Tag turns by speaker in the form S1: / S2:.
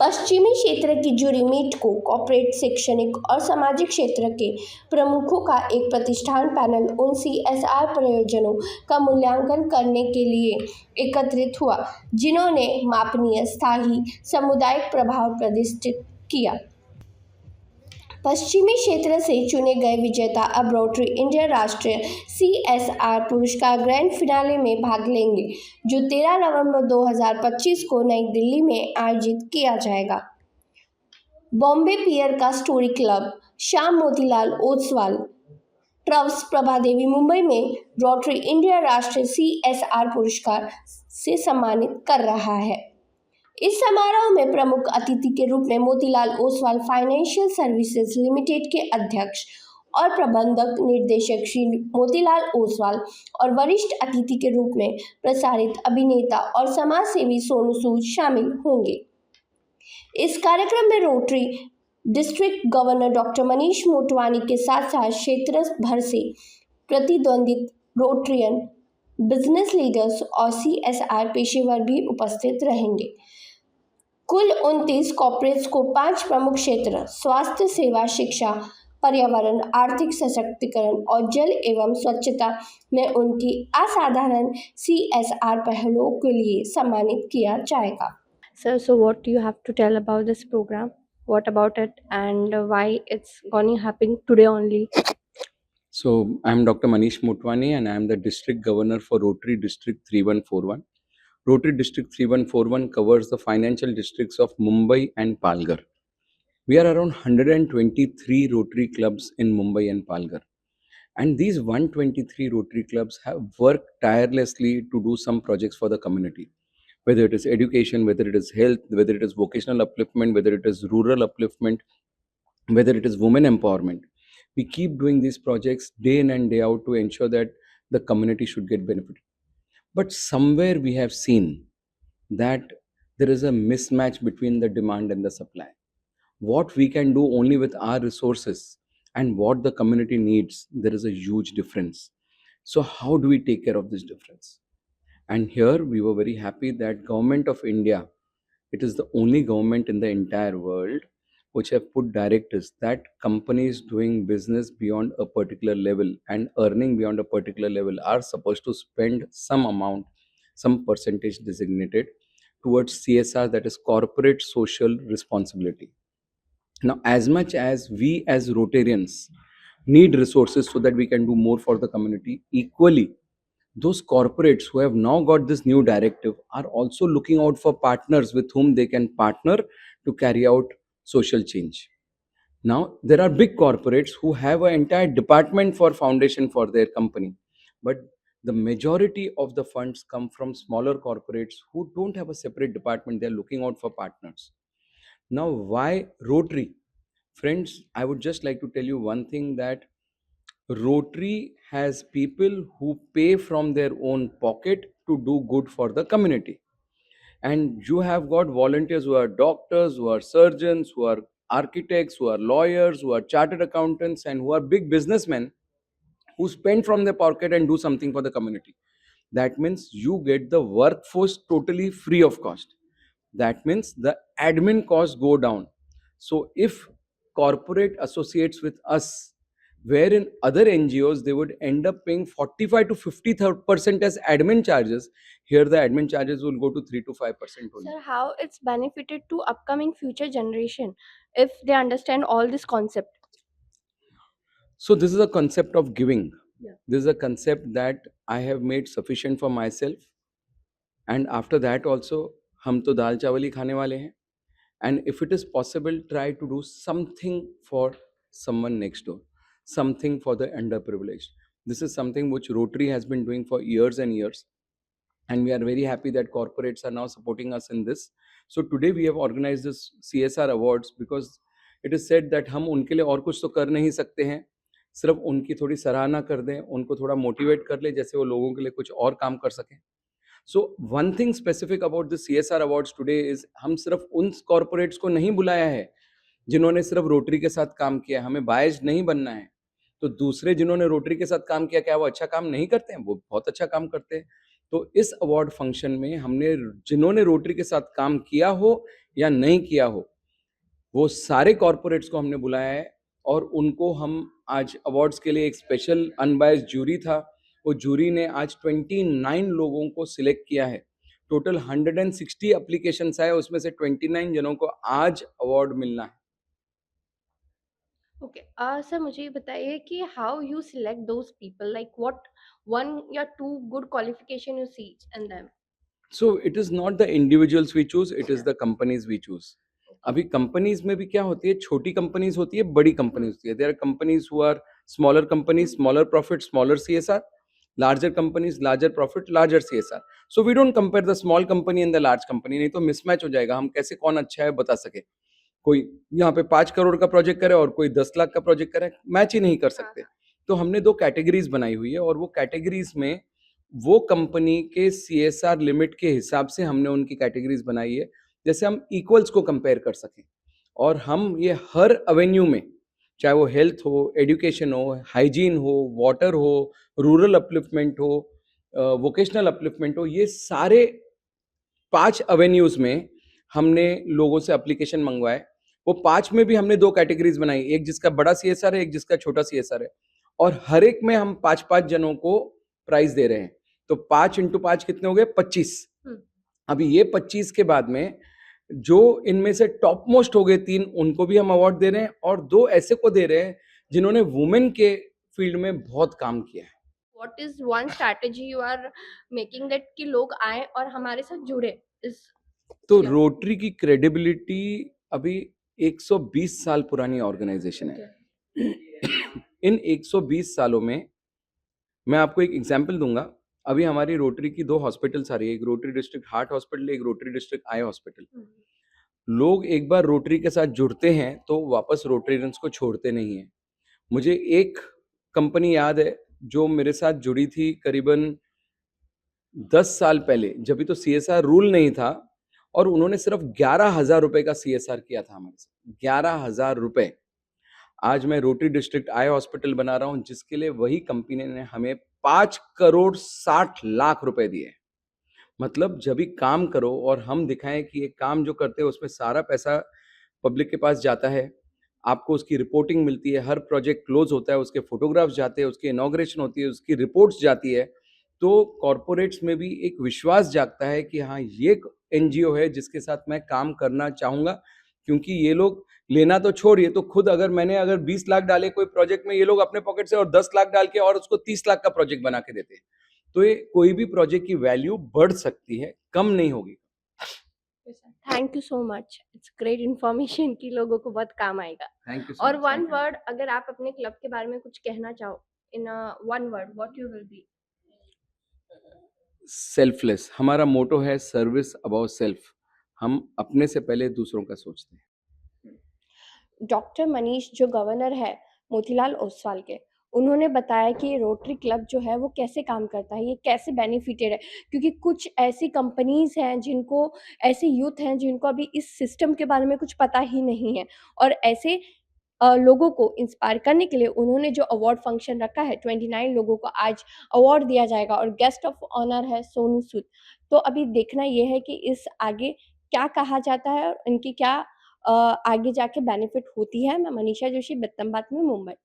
S1: पश्चिमी क्षेत्र की जूरी मीट को कॉर्पोरेट, शैक्षणिक और सामाजिक क्षेत्र के प्रमुखों का एक प्रतिष्ठान पैनल उन CSR प्रयोजनों का मूल्यांकन करने के लिए एकत्रित हुआ जिन्होंने मापनीय, स्थायी सामुदायिक प्रभाव प्रदर्शित किया। पश्चिमी क्षेत्र से चुने गए विजेता अब रोटरी इंडिया राष्ट्रीय CSR पुरस्कार ग्रैंड फिनाले में भाग लेंगे, जो 13 नवंबर 2025 को नई दिल्ली में आयोजित किया जाएगा। बॉम्बे पियर का story club Shyam Motilal Oswal trust Prabhadevi Mumbai में रोटरी इंडिया राष्ट्रीय CSR पुरस्कार से सम्मानित कर रहा है। इस समारोह में प्रमुख अतिथि के रूप में Motilal Oswal financial services limited के अध्यक्ष और प्रबंधक निर्देशक श्री मोतीलाल ओसवाल और वरिष्ठ अतिथि के रूप में प्रसारित अभिनेता और समाज सेवी सोनू सूद शामिल होंगे। इस कार्यक्रम में rotary district governor doctor Manish Motwani के साथ साथ क्षेत्र भर से प्रतिद्वंदित रोटरियन, बिजनेस लीडर्स और CSR पेशेवर भी उपस्थित रहेंगे। कुल 29 कॉर्पोरेट्स को 5 प्रमुख क्षेत्र स्वास्थ्य सेवा, शिक्षा, पर्यावरण, आर्थिक सशक्तिकरण और जल एवं स्वच्छता में उनकी असाधारण CSR पहलों के लिए सम्मानित किया जाएगा।
S2: Sir, so what do you have to tell about this program? What about it and why it's going to happen today only?
S3: So I'm Dr. Manish Motwani and I'm the District Governor for Rotary District 3141. Rotary District 3141 covers the financial districts of Mumbai and Palghar. We are around 123 Rotary clubs in Mumbai and Palghar. And these 123 Rotary clubs have worked tirelessly to do some projects for the community. Whether it is education, whether it is health, whether it is vocational upliftment, whether it is rural upliftment, whether it is women empowerment. We keep doing these projects day in and day out to ensure that the community should get benefited. But somewhere we have seen that there is a mismatch between the demand and the supply. What we can do only with our resources and what the community needs, there is a huge difference. So how do we take care of this difference? And here we were very happy that Government of India, it is the only government in the entire world which have put directives that companies doing business beyond a particular level and earning beyond a particular level are supposed to spend some amount, some percentage designated towards CSR, that is corporate social responsibility. Now, as much as we as Rotarians need resources so that we can do more for the community, equally, those corporates who have now got this new directive are also looking out for partners with whom they can partner to carry out social change. Now, there are big corporates who have an entire department for foundation for their company, but the majority of the funds come from smaller corporates who don't have a separate department. They're looking out for partners. Now, why Rotary? Friends, I would just like to tell you one thing, that Rotary has people who pay from their own pocket to do good for the community. And you have got volunteers who are doctors, who are surgeons, who are architects, who are lawyers, who are chartered accountants, and who are big businessmen who spend from their pocket and do something for the community. That means you get the workforce totally free of cost. That means the admin costs go down. So if corporate associates with us, wherein other NGOs they would end up paying 45 to 50% as admin charges, here the admin charges will go to 3 to 5% only.
S2: Sir, how it's benefited to upcoming future generation if they understand all this concept?
S3: So this is a concept of giving.
S2: Yeah.
S3: This is a concept that I have made sufficient for myself, and after that also हम तो दाल चावल ही खाने वाले हैं. And if it is possible, try to do something for someone next door, something for the underprivileged. This is something which Rotary has been doing for years and years, and we are very happy that corporates are now supporting us in this. So today we have organized this CSR awards because it is said that हम उनके लिए और कुछ तो कर नहीं सकते हैं, सिर्फ उनकी थोड़ी सराहना कर दें, उनको थोड़ा मोटिवेट कर ले, जैसे वो लोगों के लिए कुछ और काम कर सकें. So one thing specific about the CSR awards today is हम सिर्फ उन corporates को नहीं बुलाया है जिन्होंने सिर्फ रोटरी के साथ काम किया. हमें बायस्ड नहीं बनना है. तो दूसरे जिन्होंने रोटरी के साथ काम किया, क्या वो अच्छा काम नहीं करते हैं? वो बहुत अच्छा काम करते हैं. तो इस अवार्ड फंक्शन में हमने जिन्होंने रोटरी के साथ काम किया हो या नहीं किया हो, वो सारे कॉरपोरेट्स को हमने बुलाया है और उनको हम आज अवार्ड्स के लिए एक स्पेशल अनबायस्ड जूरी था, वो जूरी ने आज 29 लोगों को सिलेक्ट किया है। टोटल 160 एप्लीकेशंस आए, उसमें से 29 जनों को आज अवार्ड मिलना है।
S2: ओके, सर मुझे ये बताइए कि how you select those people, like what one या two good qualification you see in them?
S3: So it is not the individuals we choose, it is the companies we choose. अभी companies में भी क्या होती है, छोटी कंपनीज़ होती है, बड़ी कंपनीज़ होती है। There are companies who are smaller companies, smaller profit, smaller CSR, larger companies, larger profit, larger CSR. So we don't compare the small company and the large company, नहीं तो मिसमैच हो जाएगा, हम कैसे कौन अच्छा है बता सके। कोई यहाँ पे 5 करोड़ का प्रोजेक्ट करे और कोई 10 लाख का प्रोजेक्ट करे, मैच ही नहीं कर सकते। तो हमने 2 कैटेगरीज बनाई हुई है और वो कैटेगरीज में वो कंपनी के सीएसआर लिमिट के हिसाब से हमने उनकी कैटेगरीज बनाई है, जैसे हम इक्वल्स को कंपेयर कर सकें। और हम ये हर एवेन्यू में, चाहे वो हेल्थ हो, एजुकेशन हो, हाइजीन हो, वाटर हो, रूरल अपलिफ्टमेंट हो, वोकेशनल अपलिफ्टमेंट हो, ये सारे 5 एवेन्यूज़ में हमने लोगों से एप्लीकेशन मंगवाए। वो 5 में भी हमने 2 कैटेगरीज़ बनाई, एक जिसका बड़ा सीएसआर है, एक जिसका छोटा सीएसआर है और हर एक में हम 5-5 जनों को प्राइज़ दे रहे हैं। तो 5 इंटू 5 कितने हो गए? 25। अभी ये 25 के बाद में जो इनमें से टॉप मोस्ट हो गए 3, उनको भी हम अवार्ड दे रहे हैं और 2 ऐसे को दे रहे हैं जिन्होंने वुमेन के फील्ड में बहुत काम किया है।
S2: What is one strategy you are making that कि लोग आए और हमारे साथ जुड़े इस
S3: तो
S2: क्लब?
S3: रोटरी की क्रेडिबिलिटी अभी 120 साल पुरानी ऑर्गेनाइजेशन है। इन 120 सालों में मैं आपको एक एग्जांपल दूंगा। अभी हमारी रोटरी की 2 हॉस्पिटल्स आ रही है, एक रोटरी डिस्ट्रिक्ट हार्ट हॉस्पिटल, एक रोटरी डिस्ट्रिक्ट आई हॉस्पिटल। लोग एक बार रोटरी के साथ जुड़ते हैं तो वापस रोटेरियंस को छोड़ते नहीं हैं। मुझे एक कंपनी याद है जो मेरे साथ जुड़ी थी करीबन 10 साल पहले, जब भी तो सीएसआर रूल नहीं था और उन्होंने सिर्फ 11,000 रुपए का सीएसआर किया था हमारे साथ। 11,000 रुपए। आज मैं रोटरी डिस्ट्रिक्ट आई हॉस्पिटल बना रहा हूं जिसके लिए वही कंपनी ने हमें 5 करोड़ 60 लाख रुपए दिए। मतलब जब भी काम करो और हम दिखाएं कि ये काम जो करते हैं उसमें सारा पैसा पब्लिक के पास जाता है, आपको उसकी रिपोर्टिंग मिलती है, हर प्रोजेक्ट क्लोज होता है, उसके फोटोग्राफ्स जाते हैं, उसकी इनॉग्रेशन होती है, उसकी रिपोर्ट्स जाती है, तो कॉरपोरेट्स में भी एक विश्वास जागता है कि हाँ, ये एनजीओ है जिसके साथ मैं काम करना चाहूँगा, क्योंकि ये लोग लेना तो छोड़िए, तो खुद अगर 20 लाख डाले कोई प्रोजेक्ट में, ये लोग अपने पॉकेट से और 10 लाख डाल के और उसको 30 लाख का प्रोजेक्ट बना के देते हैं। तो ये कोई भी प्रोजेक्ट की वैल्यू बढ़ सकती है, कम नहीं होगी।
S2: Thank you so much, it's great information कि लोगों को बहुत काम आएगा।
S3: थैंक यू सो
S2: और
S3: मच।
S2: वन वर्ड अगर आप अपने क्लब के बारे में कुछ कहना चाहो in one word, what you will be?
S3: Selfless हमारा मोटो है, सर्विस अबाउट सेल्फ। हम अपने से पहले दूसरों का सोचते हैं।
S2: डॉक्टर मनीष जो गवर्नर है मोतीलाल ओसवाल के, उन्होंने बताया कि ये रोटरी क्लब जो है वो कैसे काम करता है, ये कैसे बेनिफिटेड है, क्योंकि कुछ ऐसी कंपनीज़ हैं जिनको, ऐसे यूथ हैं जिनको अभी इस सिस्टम के बारे में कुछ पता ही नहीं है और ऐसे लोगों को इंस्पायर करने के लिए उन्होंने जो अवार्ड फंक्शन रखा है, 29 लोगों को आज अवार्ड दिया जाएगा और गेस्ट ऑफ ऑनर है सोनू सूद। तो अभी देखना ये है कि इस आगे क्या कहा जाता है और इनकी क्या आगे जाके बेनिफिट होती है। मैं मनीषा जोशी, बित्तम बात में, मुंबई।